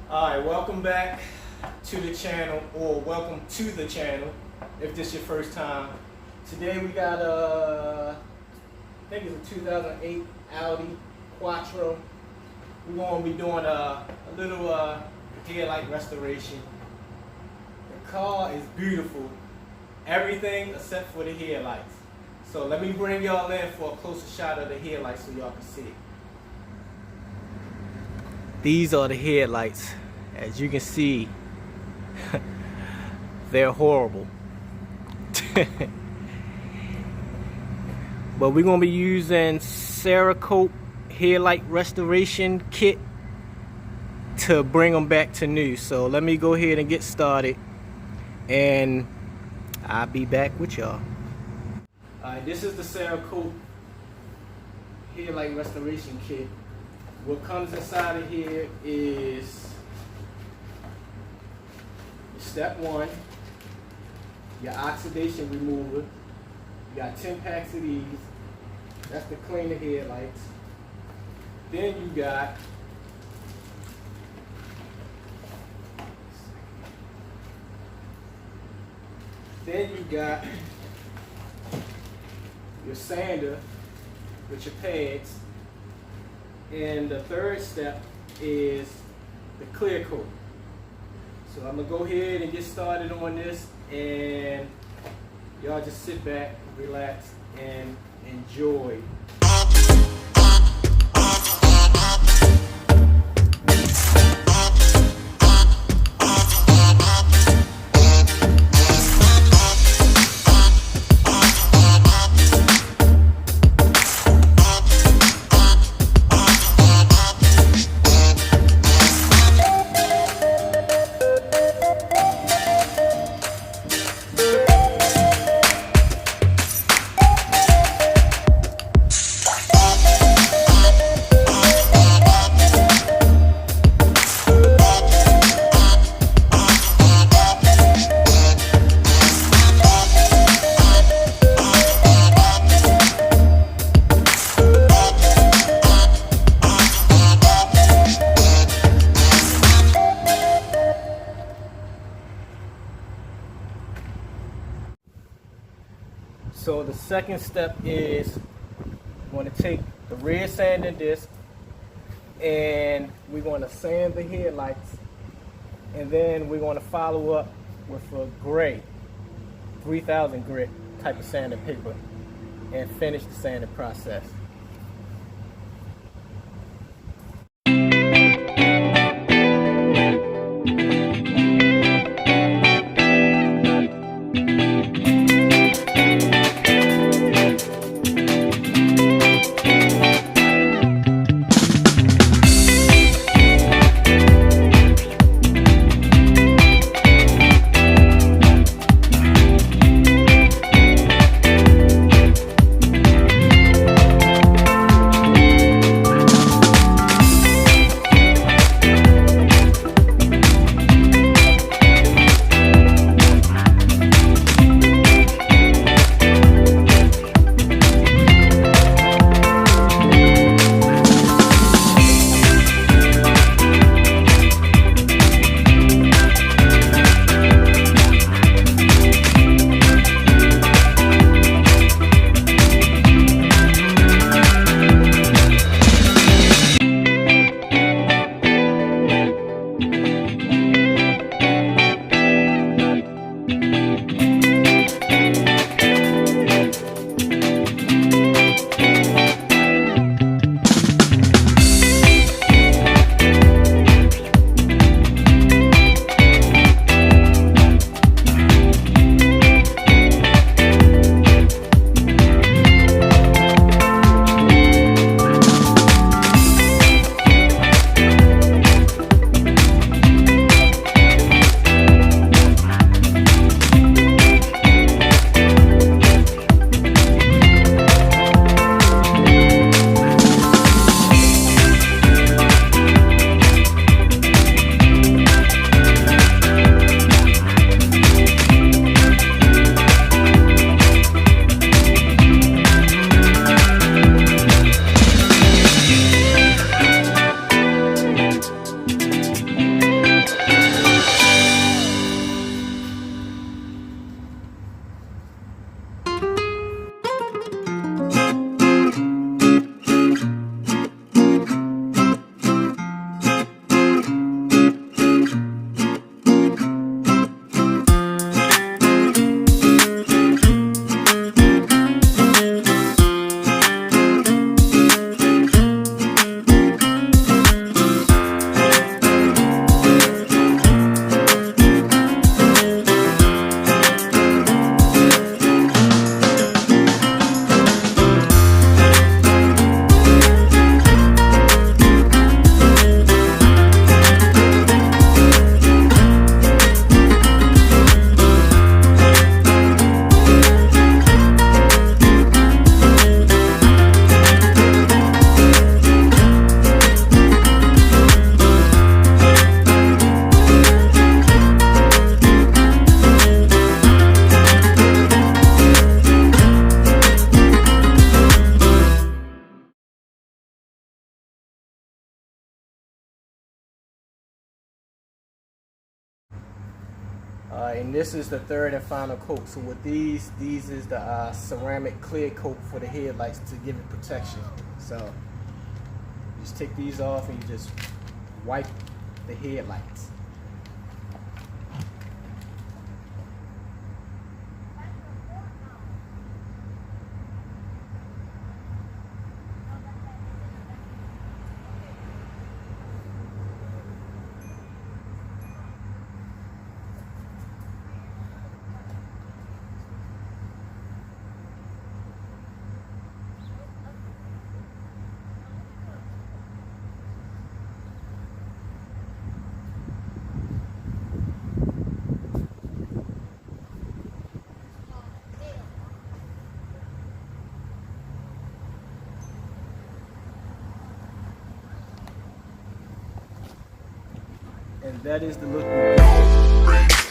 Alright, welcome back to the channel, or welcome to the channel if this is your first time. Today we got I think it's a 2008 Audi Quattro. We're going to be doing a little headlight restoration. The car is beautiful, everything except for the headlights. So let me bring y'all in for a closer shot of the headlights so y'all can see it. These are the headlights. As you can see, they're horrible. But we're going to be using Cerakote Headlight Restoration Kit to bring them back to new. So let me go ahead and get started, and I'll be back with y'all. Alright, this is the Cerakote Headlight Restoration Kit. What comes inside of here is step one, your oxidation remover. You got 10 packs of these. That's to clean the headlights. Then you got your sander with your pads. And the third step is the clear coat. So I'm gonna go ahead and get started on this, and y'all just sit back, relax, and enjoy. So the second step is we're going to take the red sanding disc and we're going to sand the headlights, and then we're going to follow up with a gray 3000 grit type of sanding paper and finish the sanding process. And this is the third and final coat. So with these is the ceramic clear coat for the headlights to give it protection. So just take these off and you just wipe the headlights. And that is the look we get.